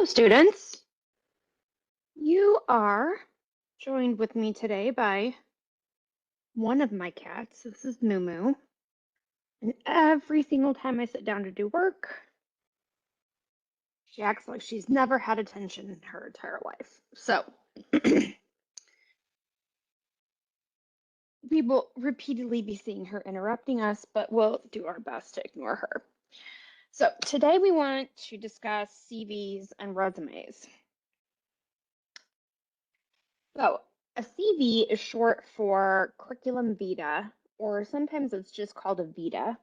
Hello, students. You are joined with me today by one of my cats. This is Moo Moo. And every single time I sit down to do work, she acts like she's never had attention in her entire life. So we will repeatedly be seeing her interrupting us, but we'll do our best to ignore her. So today we want to discuss CVs and resumes. So a CV is short for Curriculum Vitae, or sometimes it's just called a Vita,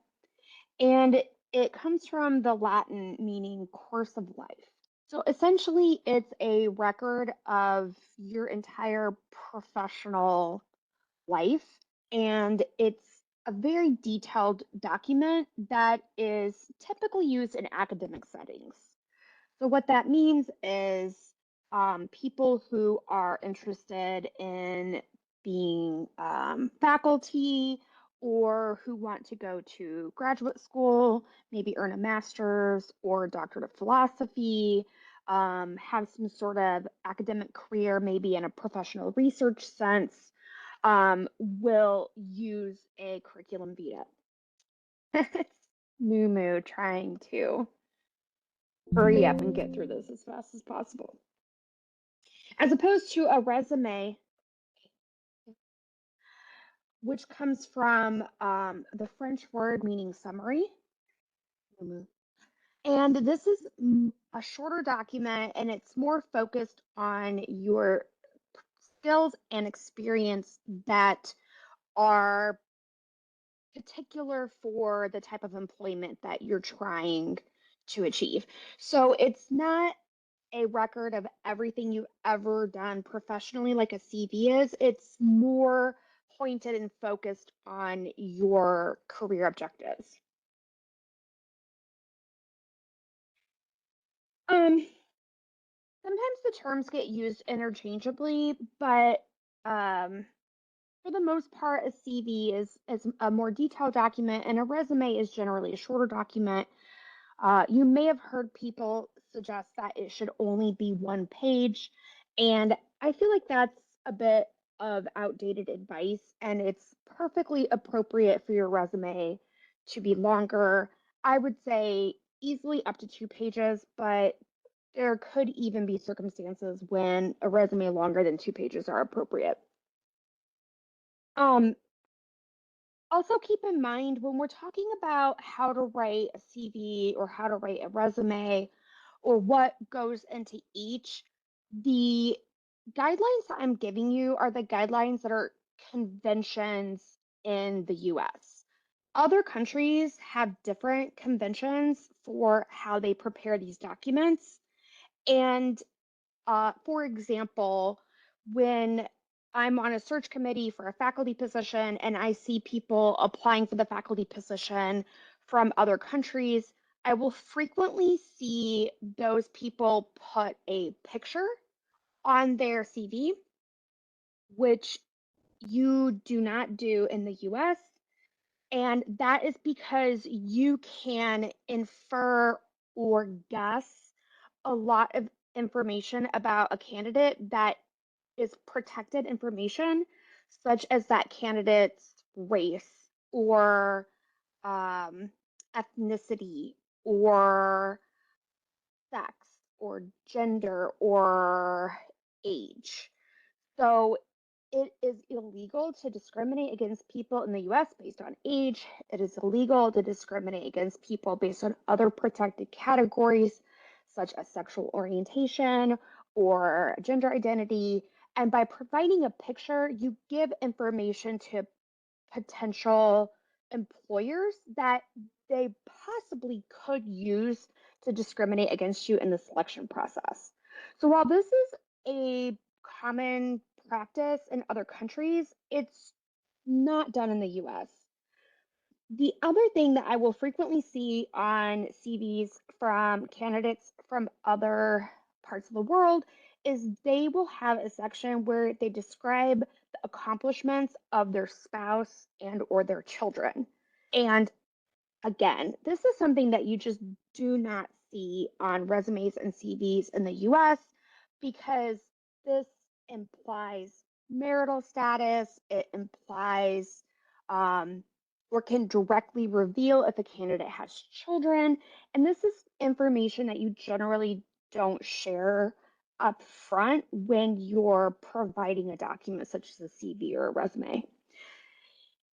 and it comes from the Latin meaning course of life. So essentially, it's a record of your entire professional life, and it's a very detailed document that is typically used in academic settings. So what that means is people who are interested in being faculty or who want to go to graduate school, maybe earn a master's or a doctorate of philosophy, have some sort of academic career, maybe in a professional research sense, will use a curriculum vitae. It's Moo Moo trying to hurry up and get through this as fast as possible. As opposed to a resume, which comes from the French word meaning summary. And this is a shorter document and it's more focused on your skills and experience that are particular for the type of employment that you're trying to achieve. So it's not a record of everything you've ever done professionally like a CV is. It's more pointed and focused on your career objectives. Um, Sometimes the terms get used interchangeably, but for the most part, a CV is a more detailed document, and a resume is generally a shorter document. You may have heard people suggest that it should only be one page, and I feel like that's a bit of outdated advice, and it's perfectly appropriate for your resume to be longer. I would say easily up to 2 pages, but there could even be circumstances when a resume longer than 2 pages are appropriate. Um, Also, keep in mind when we're talking about how to write a CV or how to write a resume or what goes into each, the guidelines that I'm giving you are the guidelines that are conventions in the US. Other countries have different conventions for how they prepare these documents. And for example, when I'm on a search committee for a faculty position and I see people applying for the faculty position from other countries, I will frequently see those people put a picture on their CV, which you do not do in the US. And that is because you can infer or guess a lot of information about a candidate that is protected information, such as that candidate's race or um, ethnicity or sex or gender or age. So it is illegal to discriminate against people in the US based on age. It is illegal to discriminate against people based on other protected categories, such as sexual orientation or gender identity. And by providing a picture, you give information to potential employers that they possibly could use to discriminate against you in the selection process. So while this is a common practice in other countries, it's not done in the US. The other thing that I will frequently see on CVs from candidates from other parts of the world is they will have a section where they describe the accomplishments of their spouse and or their children. And again, this is something that you just do not see on resumes and CVs in the US because this implies marital status, it implies um, or can directly reveal if a candidate has children. And this is information that you generally don't share up front when you're providing a document such as a CV or a resume.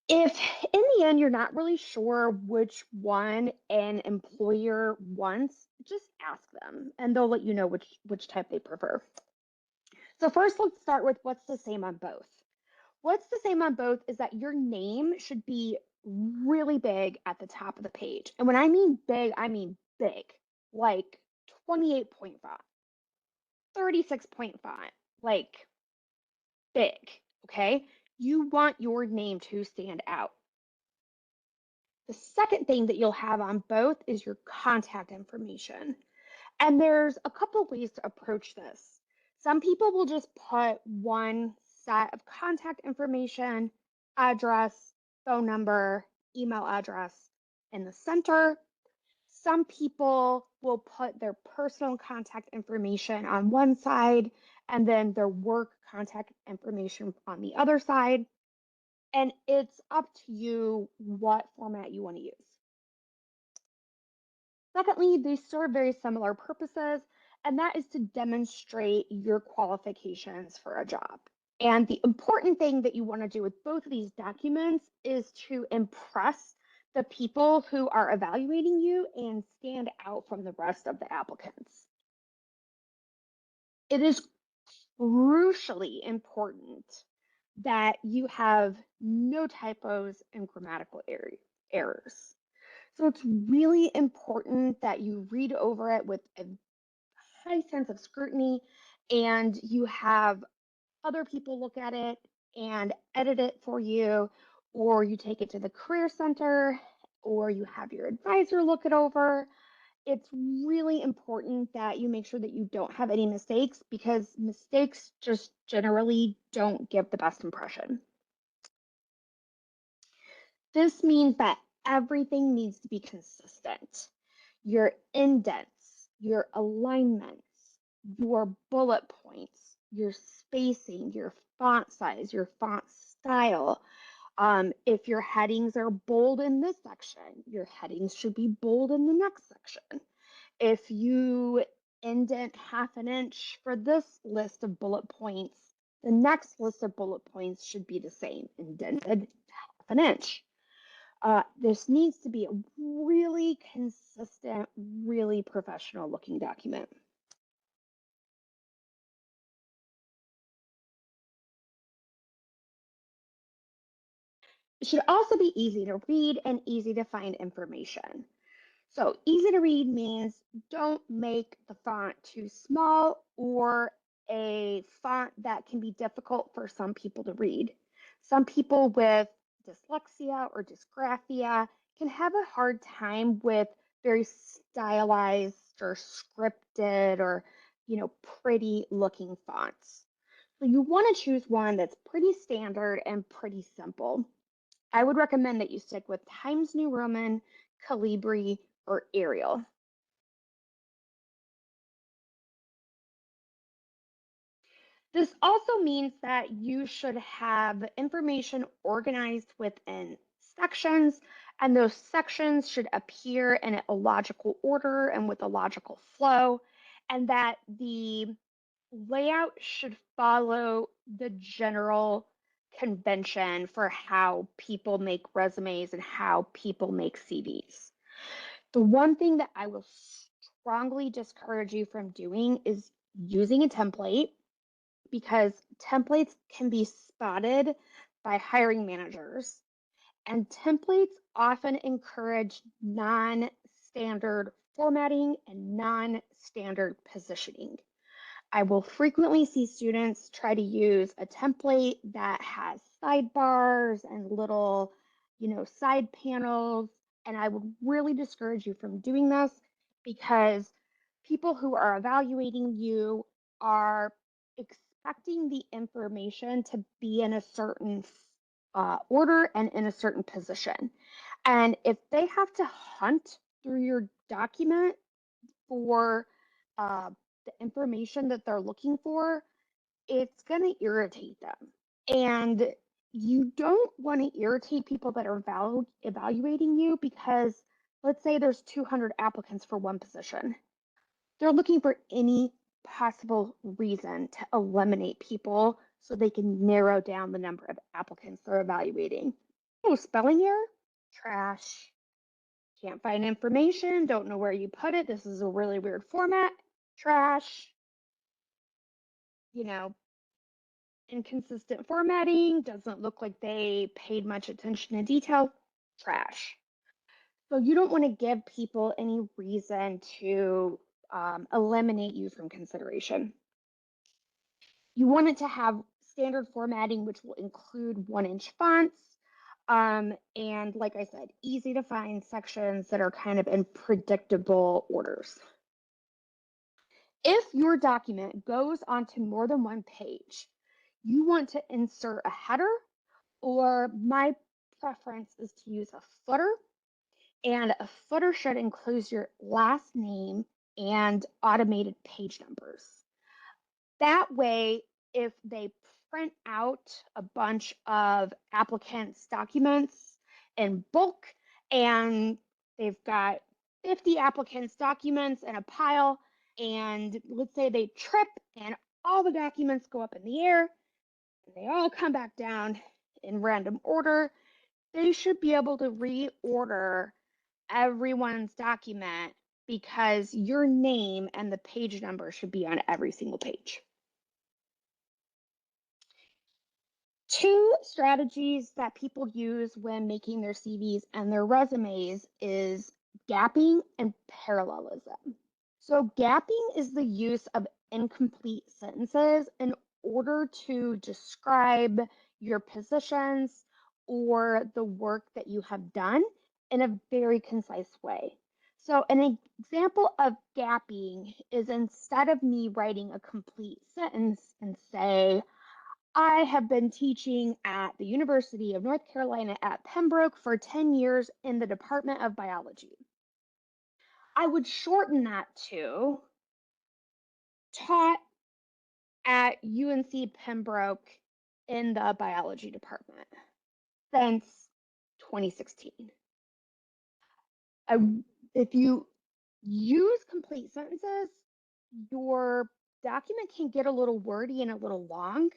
If in the end you're not really sure which one an employer wants, just ask them and they'll let you know which type they prefer. So first let's start with what's the same on both. What's the same on both is that your name should be really big at the top of the page. And when I mean big, like 28-point font, 36-point font, like big, okay? You want your name to stand out. The second thing that you'll have on both is your contact information. And there's a couple of ways to approach this. Some people will just put one set of contact information, address, phone number, email address in the center. Some people will put their personal contact information on one side and then their work contact information on the other side. And it's up to you what format you want to use. Secondly, they serve very similar purposes, and that is to demonstrate your qualifications for a job. And the important thing that you want to do with both of these documents is to impress the people who are evaluating you and stand out from the rest of the applicants. It is crucially important that you have no typos and grammatical errors. So it's really important that you read over it with a high sense of scrutiny and you have other people look at it and edit it for you, or you take it to the Career Center, or you have your advisor look it over. It's really important that you make sure that you don't have any mistakes because mistakes just generally don't give the best impression. This means that everything needs to be consistent. Your indents, your alignments, your bullet points, your spacing, your font size, your font style. If your headings are bold in this section, your headings should be bold in the next section. If you indent half an inch for this list of bullet points, the next list of bullet points should be the same, indented half an inch. This needs to be a really consistent, really professional looking document. It should also be easy to read and easy to find information. So easy to read means don't make the font too small or a font that can be difficult for some people to read. Some people with dyslexia or dysgraphia can have a hard time with very stylized or scripted or, pretty looking fonts. So you want to choose one that's pretty standard and pretty simple. I would recommend that you stick with Times New Roman, Calibri, or Arial. This also means that you should have information organized within sections, and those sections should appear in a logical order and with a logical flow, and that the layout should follow the general convention for how people make resumes and how people make CVs. The one thing that I will strongly discourage you from doing is using a template because templates can be spotted by hiring managers, and templates often encourage non standard formatting and non standard positioning. I will frequently see students try to use a template that has sidebars and little, side panels. And I would really discourage you from doing this because people who are evaluating you are expecting the information to be in a certain order and in a certain position. And if they have to hunt through your document, for uh, the information that they're looking for, it's going to irritate them. And you don't want to irritate people that are evaluating you because let's say there's 200 applicants for one position. They're looking for any possible reason to eliminate people so they can narrow down the number of applicants they're evaluating. Oh, spelling error? Trash. Can't find information, don't know where you put it. This is a really weird format. Trash. You know, inconsistent formatting, doesn't look like they paid much attention to detail. Trash. So you don't want to give people any reason to eliminate you from consideration. You want it to have standard formatting, which will include 1-inch fonts. And like I said, easy to find sections that are kind of in predictable orders. If your document goes onto more than one page, you want to insert a header, or my preference is to use a footer. And a footer should include your last name and automated page numbers. That way, if they print out a bunch of applicants' documents in bulk and they've got 50 applicants' documents in a pile, and let's say they trip and all the documents go up in the air and they all come back down in random order, they should be able to reorder everyone's document because your name and the page number should be on every single page. Two strategies that people use when making their CVs and their resumes is gapping and parallelism. So gapping is the use of incomplete sentences in order to describe your positions or the work that you have done in a very concise way. So an example of gapping is instead of me writing a complete sentence and say, I have been teaching at the University of North Carolina at Pembroke for 10 years in the Department of Biology. I would shorten that to taught at UNC Pembroke in the biology department since 2016. If you use complete sentences, your document can get a little wordy and a little long.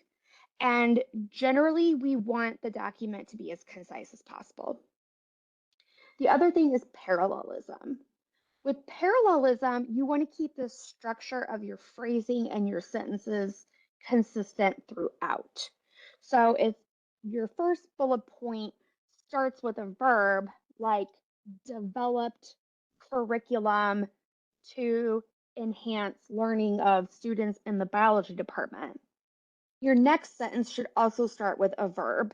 And generally, we want the document to be as concise as possible. The other thing is parallelism. With parallelism, you want to keep the structure of your phrasing and your sentences consistent throughout. So if your first bullet point starts with a verb like developed curriculum to enhance learning of students in the biology department, your next sentence should also start with a verb.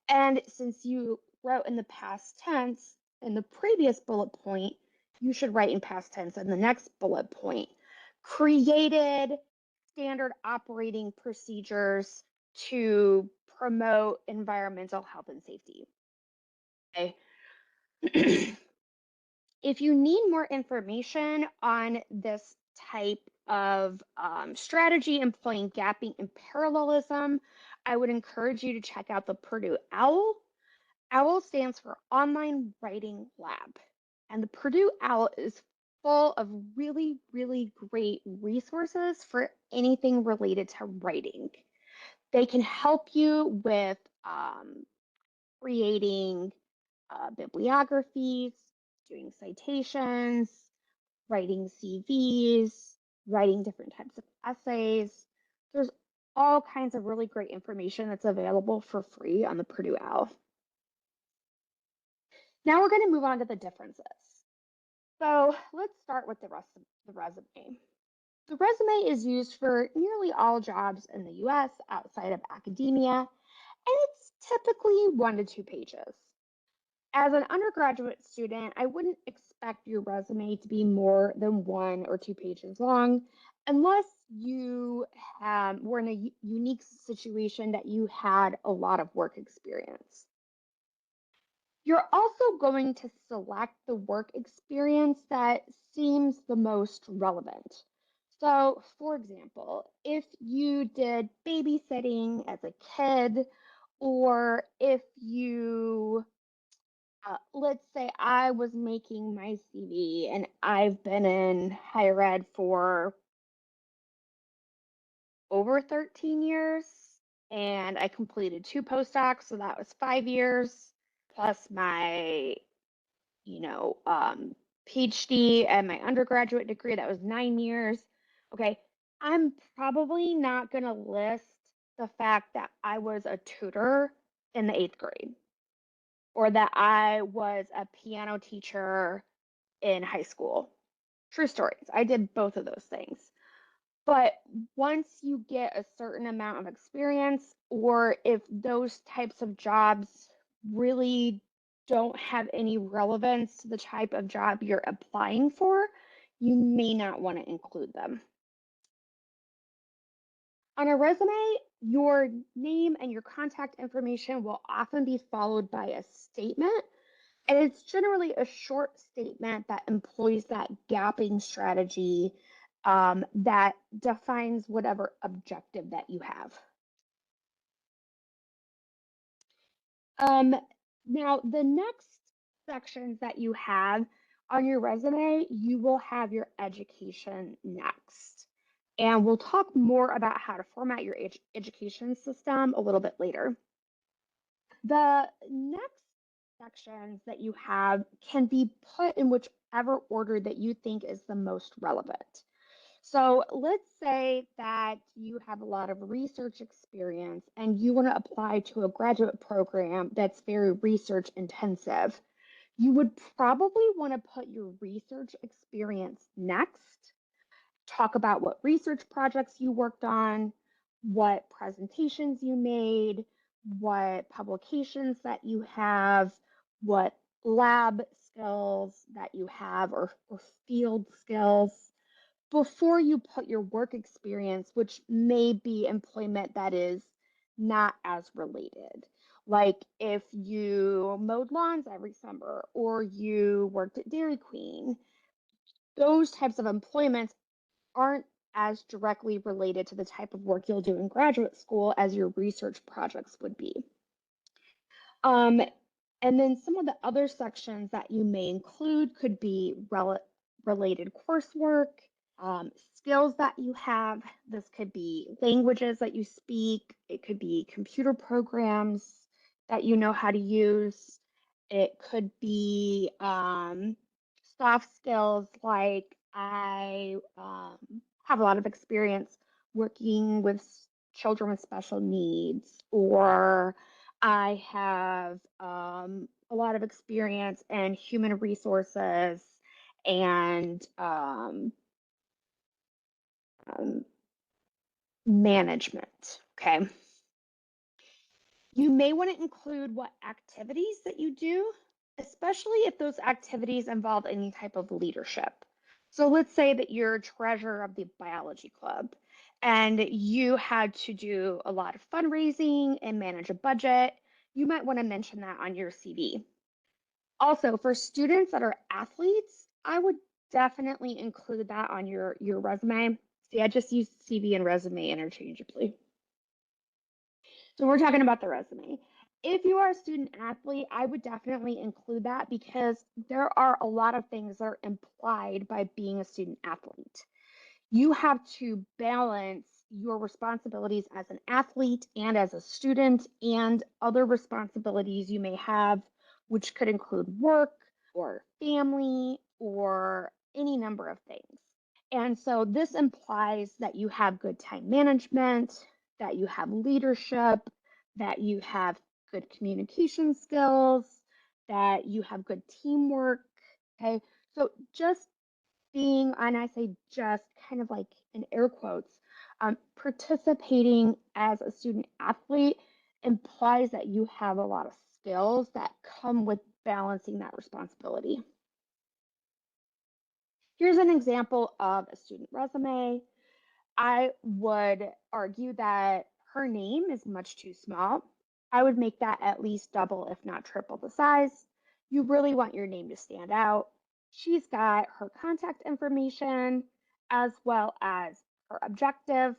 And since you wrote in the past tense in the previous bullet point, you should write in past tense in the next bullet point. Created standard operating procedures to promote environmental health and safety. Okay. If you need more information on this type of strategy employing gapping and parallelism, I would encourage you to check out the Purdue OWL. OWL stands for Online Writing Lab. And the Purdue OWL is full of really, really great resources for anything related to writing. They can help you with creating bibliographies, doing citations, writing CVs, writing different types of essays. There's all kinds of really great information that's available for free on the Purdue OWL. Now we're going to move on to the differences. So let's start with the resume. The resume is used for nearly all jobs in the US outside of academia, and it's typically 1 to 2 pages. As an undergraduate student, I wouldn't expect your resume to be more than 1 or 2 pages long unless you were in a unique situation that you had a lot of work experience. You're also going to select the work experience that seems the most relevant. So, for example, if you did babysitting as a kid, or if let's say I was making my CV and I've been in higher ed for over 13 years and I completed two postdocs, so that was 5 years plus my you know, PhD and my undergraduate degree, that was 9 years. Okay, I'm probably not going to list the fact that I was a tutor in the eighth grade or that I was a piano teacher in high school. True stories. I did both of those things. But once you get a certain amount of experience, or if those types of jobs really don't have any relevance to the type of job you're applying for, you may not want to include them. On a resume, your name and your contact information will often be followed by a statement. And it's generally a short statement that employs that gapping strategy that defines whatever objective that you have. Um, Now, the next sections that you have on your resume, you will have your education next. And we'll talk more about how to format your education system a little bit later. The next sections that you have can be put in whichever order that you think is the most relevant. So let's say that you have a lot of research experience and you want to apply to a graduate program that's very research intensive. You would probably want to put your research experience next, talk about what research projects you worked on, what presentations you made, what publications that you have, what lab skills that you have, or field skills before you put your work experience, which may be employment that is not as related. Like if you mowed lawns every summer or you worked at Dairy Queen, those types of employments aren't as directly related to the type of work you'll do in graduate school as your research projects would be. Um, and then some of the other sections that you may include could be related coursework, skills that you have. This could be languages that you speak, it could be computer programs that you know how to use, it could be soft skills like I have a lot of experience working with children with special needs, or I have a lot of experience in human resources and um, management. Okay. You may want to include what activities that you do, especially if those activities involve any type of leadership. So let's say that you're treasurer of the biology club and you had to do a lot of fundraising and manage a budget. You might want to mention that on your CV. Also, for students that are athletes, I would definitely include that on your resume. See, I just use CV and resume interchangeably. So we're talking about the resume. If you are a student athlete, I would definitely include that because there are a lot of things that are implied by being a student athlete. You have to balance your responsibilities as an athlete and as a student and other responsibilities you may have, which could include work or family or any number of things. And so this implies that you have good time management, that you have leadership, that you have good communication skills, that you have good teamwork. Okay. So just being, and I say just kind of like in air quotes, participating as a student athlete implies that you have a lot of skills that come with balancing that responsibility. Here's an example of a student resume. I would argue that her name is much too small. I would make that at least double, if not triple the size. You really want your name to stand out. She's got her contact information as well as her objective.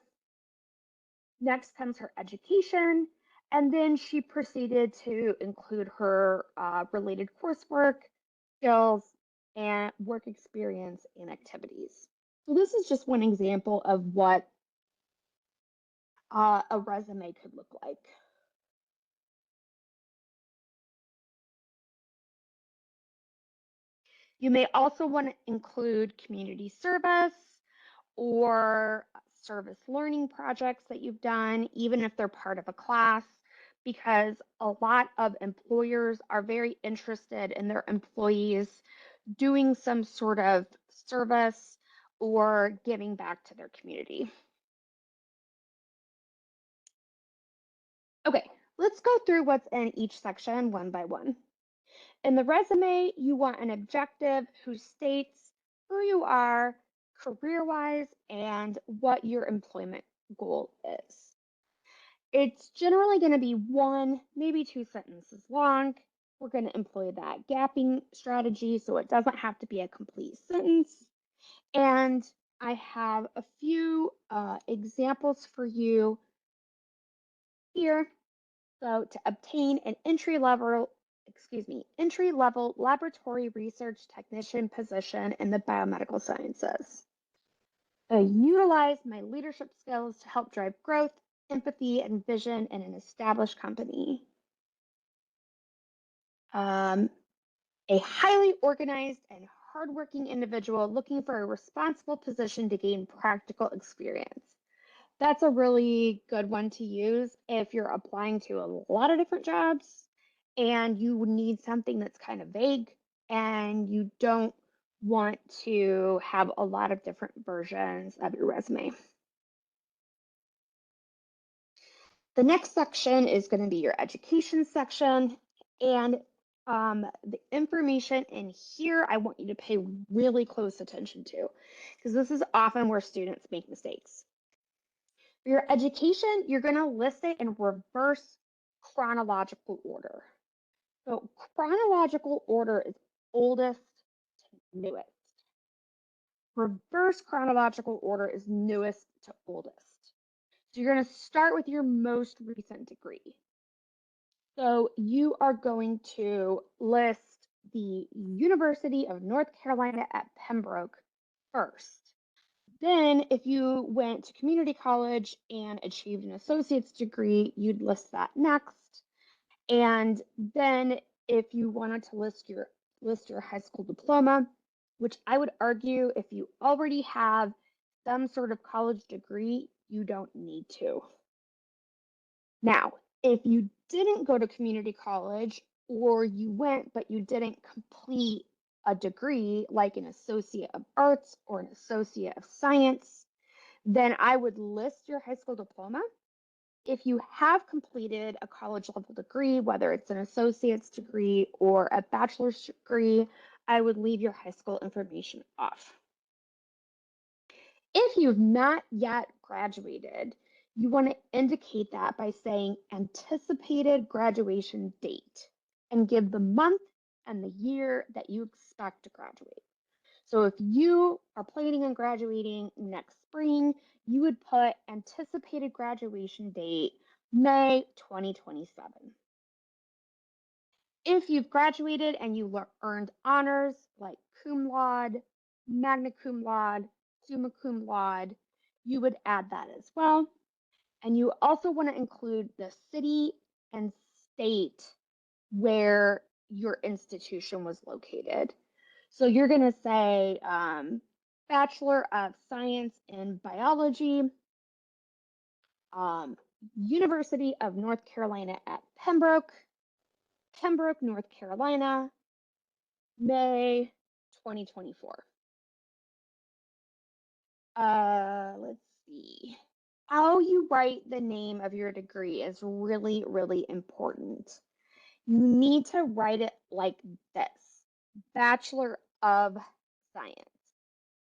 Next comes her education, and then she proceeded to include her related coursework, skills, and work experience and activities. So, this is just one example of what a resume could look like. You may also want to include community service or service learning projects that you've done, even if they're part of a class, because a lot of employers are very interested in their employees doing some sort of service or giving back to their community. Okay, let's go through what's in each section one by one. In the resume, you want an objective who states who you are career wise and what your employment goal is. It's generally going to be one, maybe two sentences long. We're going to employ that gapping strategy so it doesn't have to be a complete sentence. And I have a few examples for you here. So to obtain an entry level laboratory research technician position in the biomedical sciences. I utilize my leadership skills to help drive growth, empathy, and vision in an established company. Um, a highly organized and hardworking individual looking for a responsible position to gain practical experience. That's a really good one to use if you're applying to a lot of different jobs and you need something that's kind of vague and you don't want to have a lot of different versions of your resume. The next section is going to be your education section. And the information in here, I want you to pay really close attention to because this is often where students make mistakes. For your education, you're going to list it in reverse chronological order. So, chronological order is oldest to newest. Reverse chronological order is newest to oldest. So, you're going to start with your most recent degree. So, you are going to list the University of North Carolina at Pembroke first. Then, if you went to community college and achieved an associate's degree, you'd list that next. And then, if you wanted to list your high school diploma, which I would argue if you already have some sort of college degree, you don't need to. Now, if you didn't go to community college or you went but you didn't complete a degree like an associate of arts or an associate of science, then I would list your high school diploma. If you have completed a college level degree, whether it's an associate's degree or a bachelor's degree, I would leave your high school information off. If you've not yet graduated, you want to indicate that by saying anticipated graduation date and give the month and the year that you expect to graduate. So if you are planning on graduating next spring, you would put anticipated graduation date May 2027. If you've graduated and you earned honors like cum laude, magna cum laude, summa cum laude, you would add that as well. And you also want to include the city and state where your institution was located. So you're going to say Bachelor of Science in Biology, um, University of North Carolina at Pembroke, Pembroke, North Carolina, May 2024. Let's see. How you write the name of your degree is really, really important. You need to write it like this: Bachelor of Science,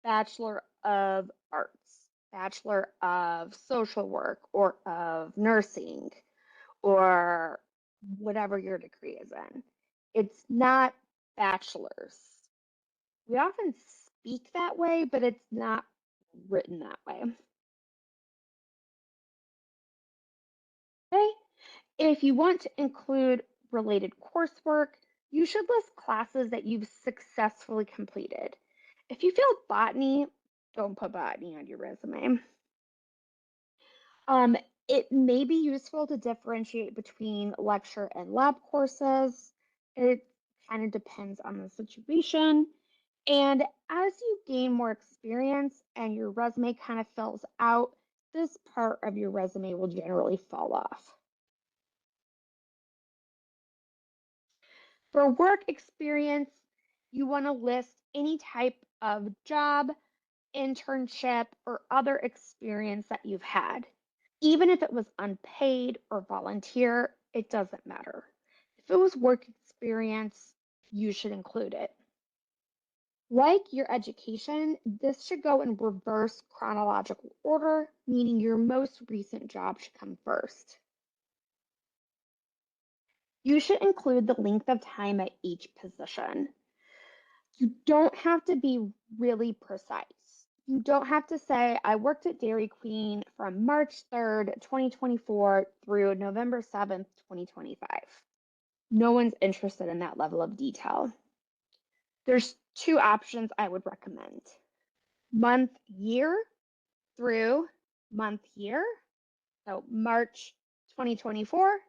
Bachelor of Arts, Bachelor of Social Work, or of Nursing, or whatever your degree is in. It's not bachelor's. We often speak that way, but it's not written that way. Okay? If you want to include related coursework, you should list classes that you've successfully completed. If you failed botany, don't put botany on your resume. Um, it may be useful to differentiate between lecture and lab courses. It kind of depends on the situation. And as you gain more experience and your resume kind of fills out, this part of your resume will generally fall off. For work experience, you want to list any type of job, internship, or other experience that you've had. Even if it was unpaid or volunteer, it doesn't matter. If it was work experience, you should include it. Like your education, this should go in reverse chronological order, meaning your most recent job should come first. You should include the length of time at each position. You don't have to be really precise. You don't have to say, I worked at Dairy Queen from March 3rd, 2024 through November 7th, 2025. No one's interested in that level of detail. There's two options I would recommend. Month year through month year. So March 2024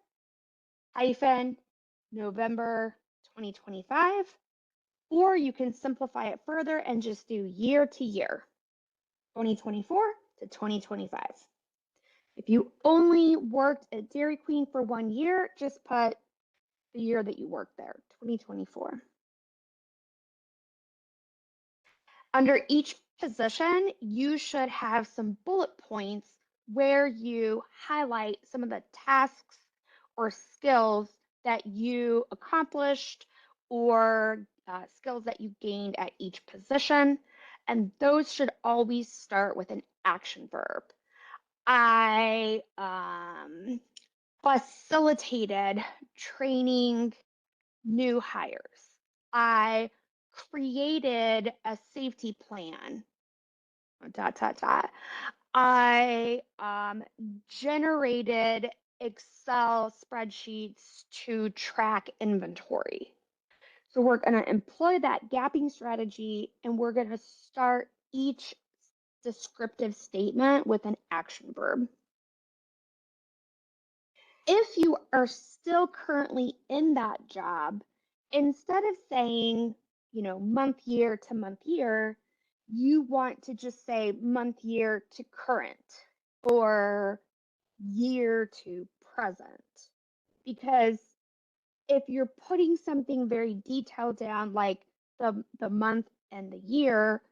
hyphen November 2025. Or you can simplify it further and just do year to year, 2024 to 2025. If you only worked at Dairy Queen for 1 year, just put the year that you worked there, 2024. Under each position, you should have some bullet points where you highlight some of the tasks or skills that you accomplished or skills that you gained at each position. And those should always start with an action verb. I facilitated training new hires. I created a safety plan. Dot, dot, dot. I generated Excel spreadsheets to track inventory. So we're going to employ that gapping strategy and we're going to start each descriptive statement with an action verb. If you are still currently in that job, instead of saying, month year to month year, you want to just say month year to current or year to present. Because if you're putting something very detailed down, like the month and the year,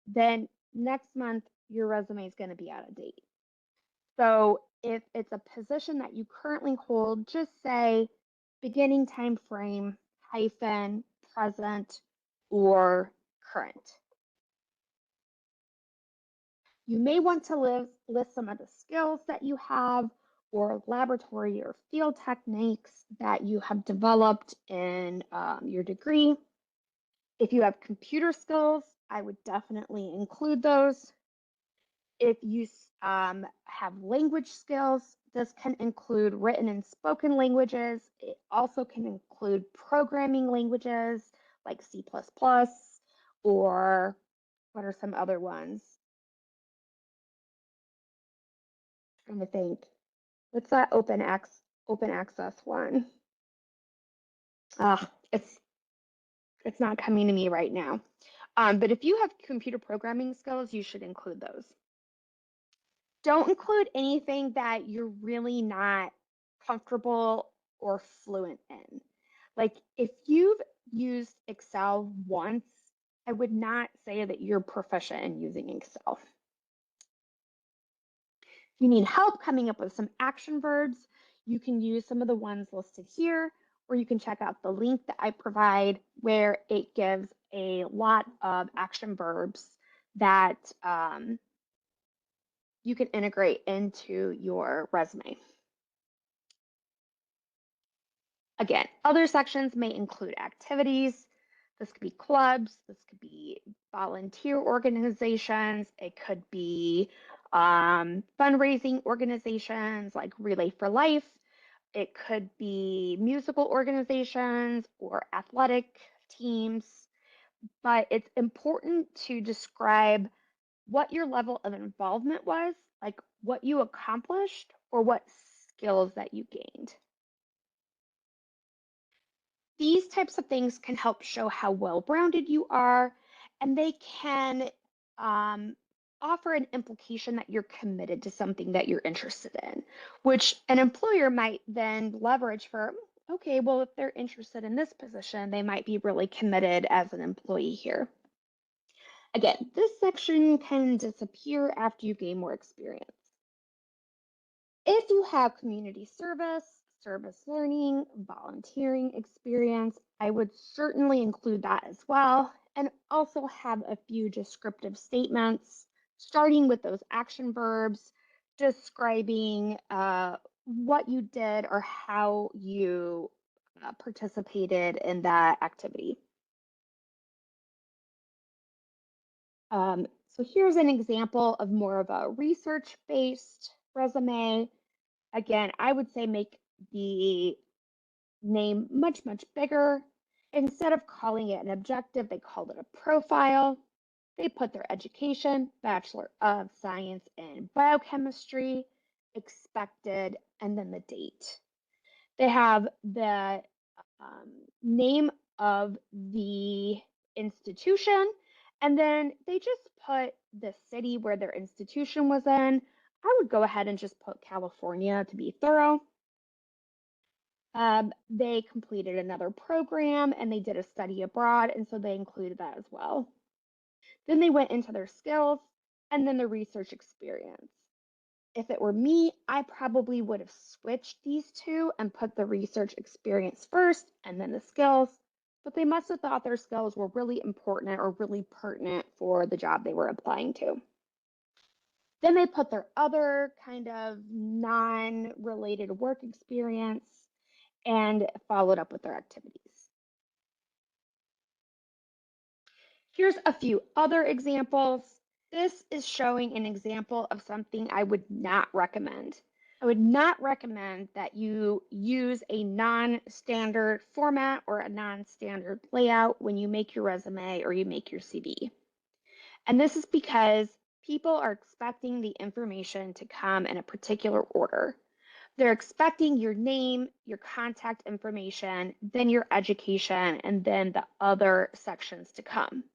then next month your resume is going to be out of date. So if it's a position that you currently hold, just say beginning time frame hyphen present or current. You may want to list some of the skills that you have or laboratory or field techniques that you have developed in your degree. If you have computer skills, I would definitely include those. If you have language skills, this can include written and spoken languages. It also can include programming languages like C++ or what are some other ones? I'm trying to think. What's that open access one? It's not coming to me right now. But if you have computer programming skills, you should include those. Don't include anything that you're really not comfortable or fluent in. Like if you've used Excel once, I would not say that you're proficient in using Excel. If you need help coming up with some action verbs, you can use some of the ones listed here, or you can check out the link that I provide where it gives a lot of action verbs that you can integrate into your resume. Again, other sections may include activities, This could be clubs, this could be volunteer organizations, it could be fundraising organizations like Relay for Life, it could be musical organizations or athletic teams, but it's important to describe what your level of involvement was, like what you accomplished or what skills that you gained. These types of things can help show how well-rounded you are, and they can um, offer an implication that you're committed to something that you're interested in, which an employer might then leverage for, okay, well, if they're interested in this position, they might be really committed as an employee here. Again, this section can disappear after you gain more experience. If you have community service, service learning, volunteering experience, I would certainly include that as well, and also have a few descriptive statements, starting with those action verbs, describing what you did or how you participated in that activity. So here's an example of more of a research-based resume. Again, I would say make the name much, much bigger. Instead of calling it an objective, they called it a profile. They put their education, Bachelor of Science in Biochemistry, expected, and then the date. They have the name of the institution, and then they just put the city where their institution was in. I would go ahead and just put California to be thorough. They completed another program and they did a study abroad, and so they included that as well. Then they went into their skills and then the research experience. If it were me, I probably would have switched these two and put the research experience first and then the skills, but they must have thought their skills were really important or really pertinent for the job they were applying to. Then they put their other kind of non-related work experience and followed up with their activities. Here's a few other examples. This is showing an example of something I would not recommend. I would not recommend that you use a non-standard format or a non-standard layout when you make your resume or you make your CV. And this is because people are expecting the information to come in a particular order. They're expecting your name, your contact information, then your education, and then the other sections to come.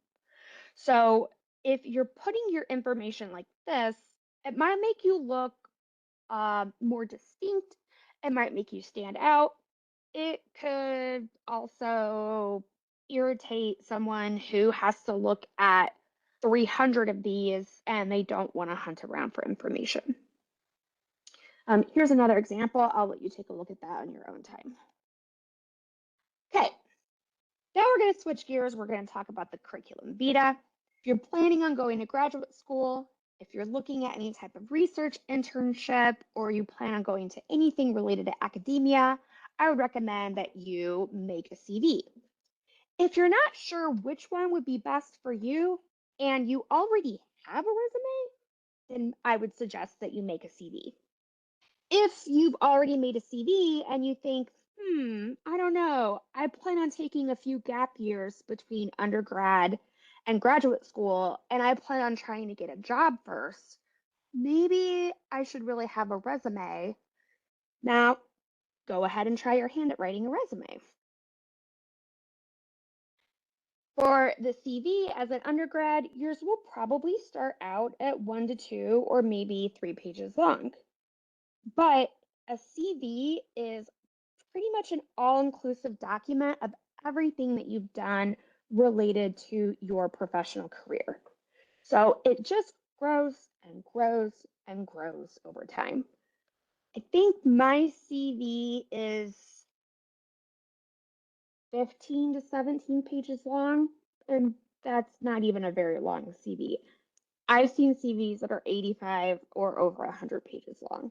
So if you're putting your information like this, it might make you look more distinct. It might make you stand out. It could also irritate someone who has to look at 300 of these and they don't want to hunt around for information. Here's another example. I'll let you take a look at that on your own time. Okay, now we're going to switch gears. We're going to talk about the curriculum vitae. If you're planning on going to graduate school, if you're looking at any type of research internship, or you plan on going to anything related to academia, I would recommend that you make a CV. If you're not sure which one would be best for you and you already have a resume, then I would suggest that you make a CV. If you've already made a CV and you think, I don't know, I plan on taking a few gap years between undergrad and graduate school, and I plan on trying to get a job first, maybe I should really have a resume. Now, go ahead and try your hand at writing a resume. For the CV as an undergrad, yours will probably start out at 1 to 2 or maybe 3 pages long. But a CV is pretty much an all-inclusive document of everything that you've done related to your professional career. So it just grows and grows and grows over time. I think my CV is 15 to 17 pages long, and that's not even a very long CV. I've seen CVs that are 85 or over 100 pages long.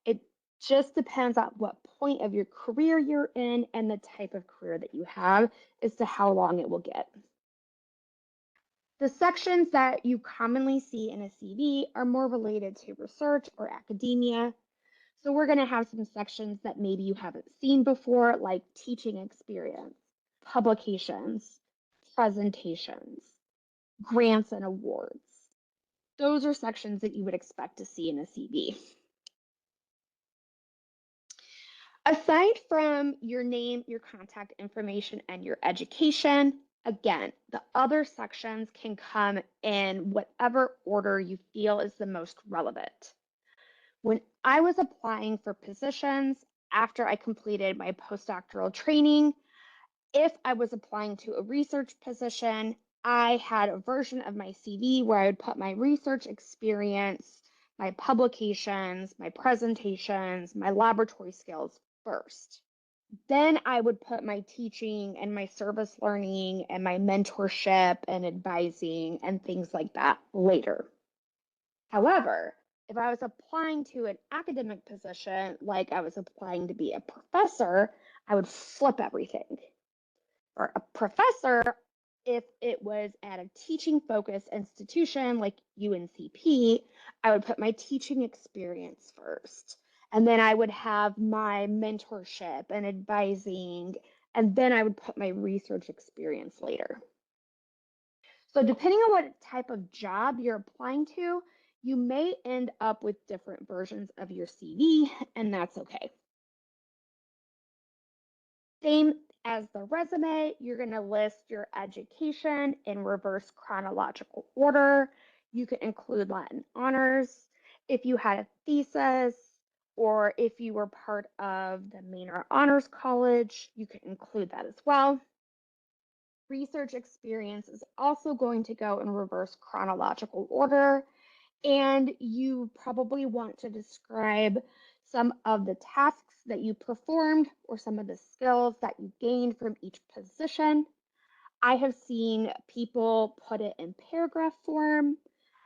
It Just depends on what point of your career you're in and the type of career that you have as to how long it will get. The sections that you commonly see in a CV are more related to research or academia. So we're going to have some sections that maybe you haven't seen before, like teaching experience, publications, presentations, grants and awards. Those are sections that you would expect to see in a CV. Aside from your name, your contact information, and your education, again, the other sections can come in whatever order you feel is the most relevant. When I was applying for positions after I completed my postdoctoral training, if I was applying to a research position, I had a version of my CV where I would put my research experience, my publications, my presentations, my laboratory skills first. Then I would put my teaching and my service learning and my mentorship and advising and things like that later. However, if I was applying to an academic position, like I was applying to be a professor, I would flip everything. Or a professor, if it was at a teaching focused institution like UNCP, I would put my teaching experience first. And then I would have my mentorship and advising, and then I would put my research experience later. So, depending on what type of job you're applying to, you may end up with different versions of your CV, and that's okay. Same as the resume, you're going to list your education in reverse chronological order. You can include Latin honors. If you had a thesis, or if you were part of the Maynard Honors College, you can include that as well. Research experience is also going to go in reverse chronological order. And you probably want to describe some of the tasks that you performed or some of the skills that you gained from each position. I have seen people put it in paragraph form.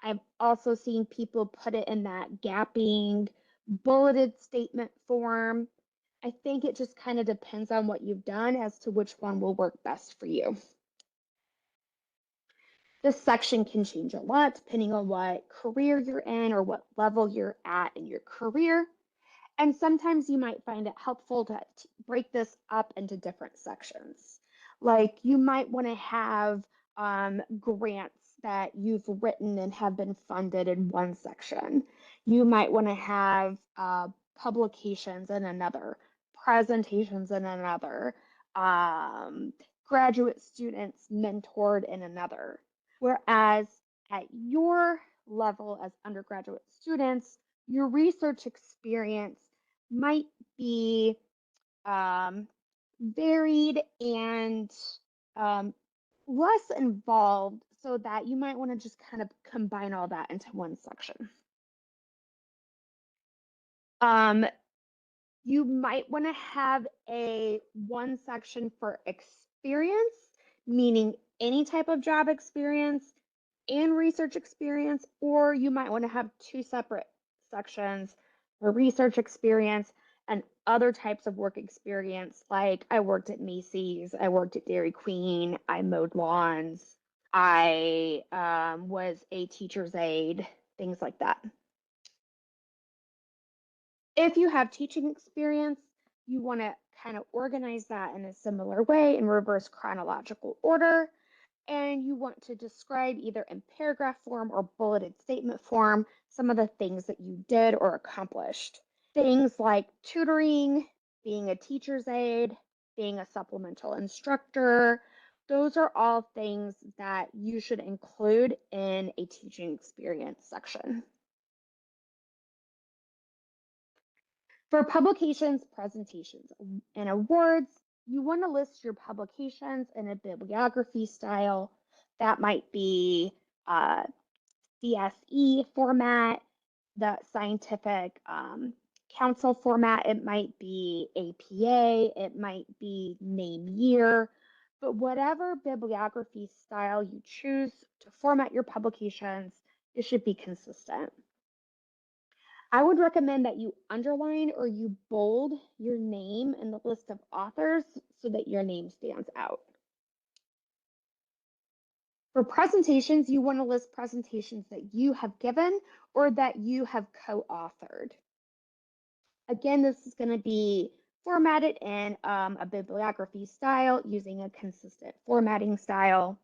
I've also seen people put it in that gapping, bulleted statement form. I think it just kind of depends on what you've done as to which one will work best for you. This section can change a lot depending on what career you're in or what level you're at in your career. And sometimes you might find it helpful to break this up into different sections. Like you might want to have grants that you've written and have been funded in one section. You might want to have publications in another, presentations in another, graduate students mentored in another. Whereas at your level as undergraduate students, your research experience might be varied and um, less involved, so that you might want to just kind of combine all that into one section. Um, you might want to have a one section for experience, meaning any type of job experience and research experience, or you might want to have two separate sections for research experience and other types of work experience. Like I worked at Macy's, I worked at Dairy Queen, I mowed lawns, I was a teacher's aide, things like that. If you have teaching experience, you want to kind of organize that in a similar way in reverse chronological order. And you want to describe either in paragraph form or bulleted statement form some of the things that you did or accomplished. Things like tutoring, being a teacher's aide, being a supplemental instructor. Those are all things that you should include in a teaching experience section. For publications, presentations, and awards, you want to list your publications in a bibliography style. That might be CSE format, the scientific council format. It might be APA, it might be name year, but whatever bibliography style you choose to format your publications, it should be consistent. I would recommend that you underline or you bold your name in the list of authors so that your name stands out. For presentations, you want to list presentations that you have given or that you have co-authored. Again, this is going to be formatted in a bibliography style using a consistent formatting style,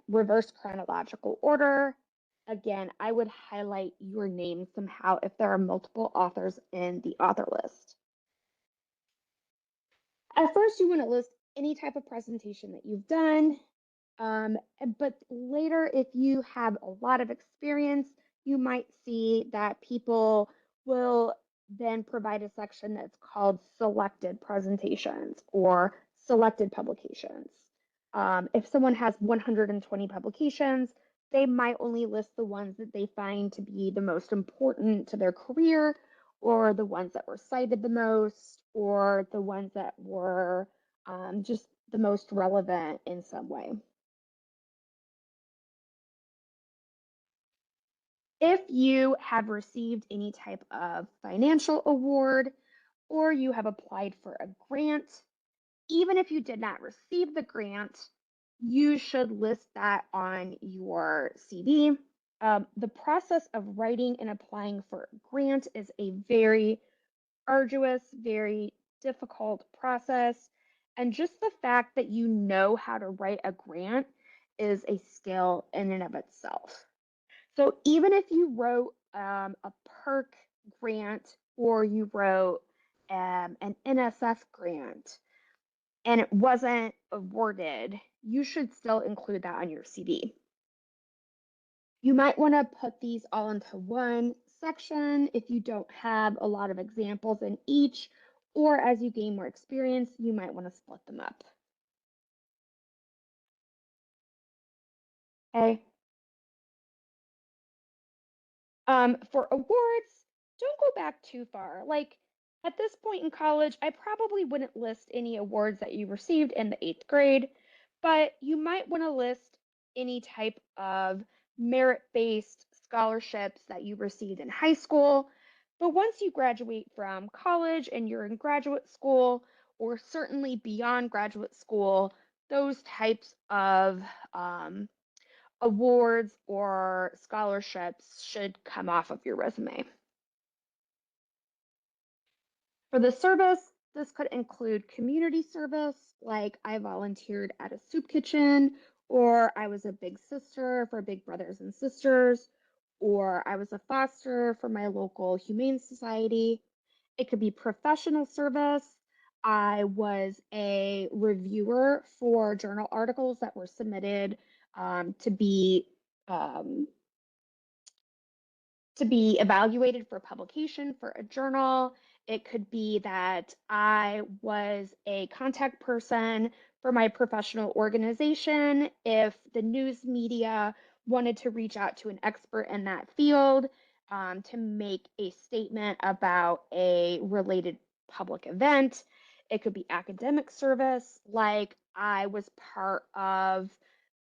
reverse chronological order. Again, I would highlight your name somehow if there are multiple authors in the author list. At first, you want to list any type of presentation that you've done, but later, if you have a lot of experience, you might see that people will then provide a section that's called selected presentations or selected publications. If someone has 120 publications, they might only list the ones that they find to be the most important to their career, or the ones that were cited the most, or the ones that were just the most relevant in some way. If you have received any type of financial award or you have applied for a grant, even if you did not receive the grant, you should list that on your CV. The process of writing and applying for a grant is a very arduous, very difficult process. And just the fact that you know how to write a grant is a skill in and of itself. So even if you wrote a PERC grant or you wrote an NSF grant and it wasn't awarded, you should still include that on your CV. You might want to put these all into one section if you don't have a lot of examples in each, or as you gain more experience, you might want to split them up. Okay. For awards, don't go back too far. Like at this point in college, I probably wouldn't list any awards that you received in the 8th grade, but you might want to list any type of merit-based scholarships that you received in high school. But once you graduate from college and you're in graduate school, or certainly beyond graduate school, those types of awards or scholarships should come off of your resume. For the service, this could include community service, like I volunteered at a soup kitchen, or I was a big sister for Big Brothers and Sisters, or I was a foster for my local humane society. It could be professional service. I was a reviewer for journal articles that were submitted to be um, evaluated for publication for a journal. It could be that I was a contact person for my professional organization if the news media wanted to reach out to an expert in that field to make a statement about a related public event. It could be academic service, like I was part of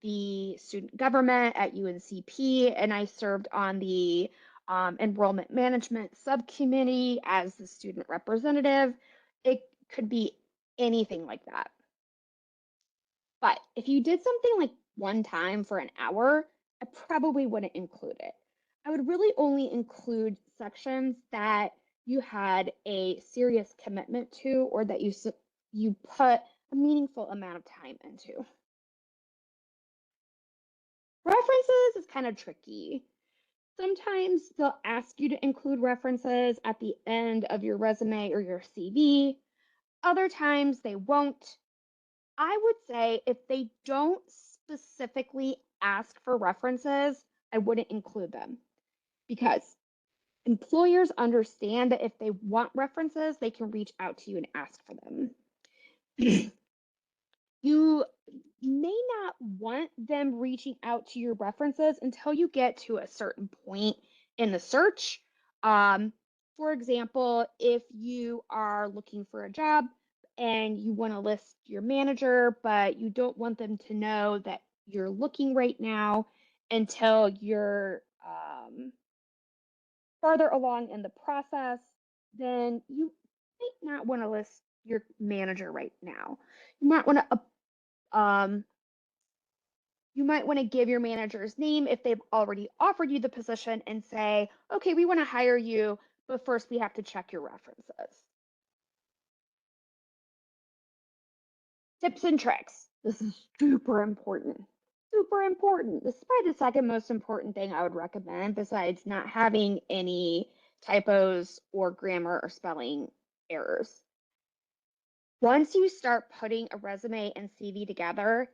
the student government at UNCP and I served on the enrollment management subcommittee as the student representative. It could be anything like that. But if you did something like one time for an hour, I probably wouldn't include it. I would really only include sections that you had a serious commitment to or that you put a meaningful amount of time into. References is kind of tricky. Sometimes they'll ask you to include references at the end of your resume or your CV. Other times they won't. I would say if they don't specifically ask for references, I wouldn't include them because employers understand that if they want references, they can reach out to you and ask for them. You may not want them reaching out to your references until you get to a certain point in the search. For example, if you are looking for a job and you want to list your manager, but you don't want them to know that you're looking right now until farther along in the process, then you might not want to list your manager right now. You might want to you might want to give your manager's name if they've already offered you the position and say, okay, we want to hire you, but first we have to check your references. Tips and tricks. This is super important. Super important. This is probably the second most important thing I would recommend, besides not having any typos or grammar or spelling errors. Once you start putting a resume and CV together,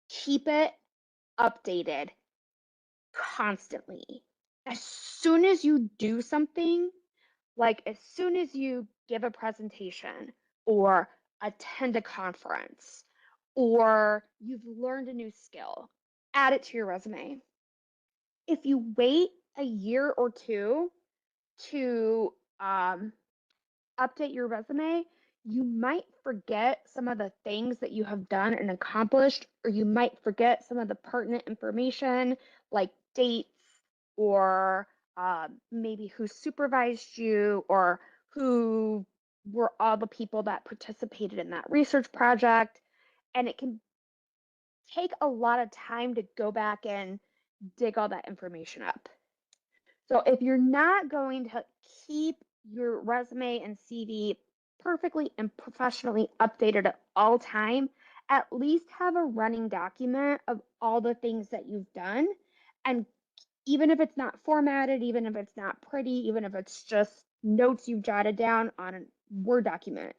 keep it updated constantly. As soon as you do something, like as soon as you give a presentation or attend a conference or you've learned a new skill, add it to your resume. If you wait a year or two to update your resume, you might forget some of the things that you have done and accomplished, or you might forget some of the pertinent information like dates or maybe who supervised you or who were all the people that participated in that research project. And it can take a lot of time to go back and dig all that information up. So if you're not going to keep your resume and CV perfectly and professionally updated at all time, at least have a running document of all the things that you've done. And even if it's not formatted, even if it's not pretty, even if it's just notes you've jotted down on a Word document,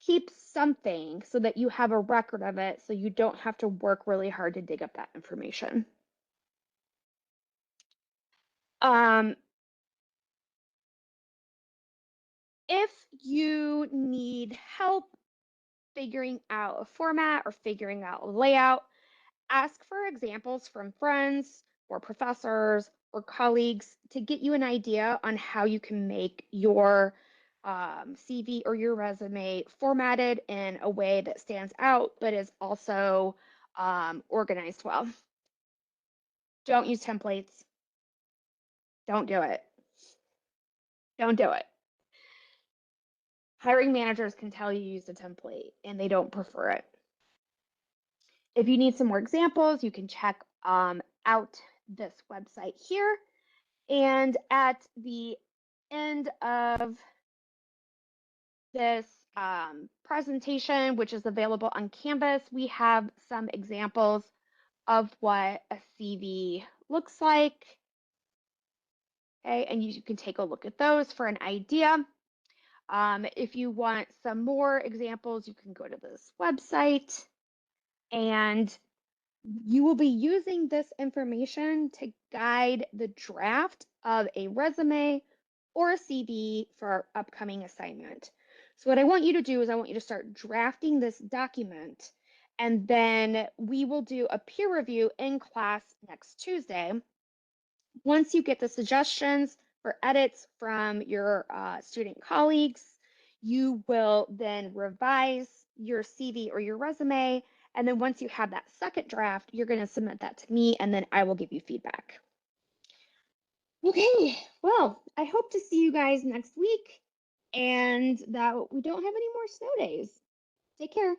keep something so that you have a record of it so you don't have to work really hard to dig up that information. Um, if you need help figuring out a format or figuring out a layout, ask for examples from friends or professors or colleagues to get you an idea on how you can make your CV or your resume formatted in a way that stands out but is also organized well. Don't use templates. Don't do it. Don't do it. Hiring managers can tell you use a template and they don't prefer it. If you need some more examples, you can check out this website here. And at the end of this presentation, which is available on Canvas, we have some examples of what a CV looks like. Okay, and you can take a look at those for an idea. If you want some more examples, you can go to this website, and you will be using this information to guide the draft of a resume or a CV for our upcoming assignment. So what I want you to do is I want you to start drafting this document, and then we will do a peer review in class next Tuesday. Once you get the suggestions for edits from your student colleagues, you will then revise your CV or your resume. And then once you have that second draft, you're going to submit that to me, and then I will give you feedback. Okay, well, I hope to see you guys next week and that we don't have any more snow days. Take care.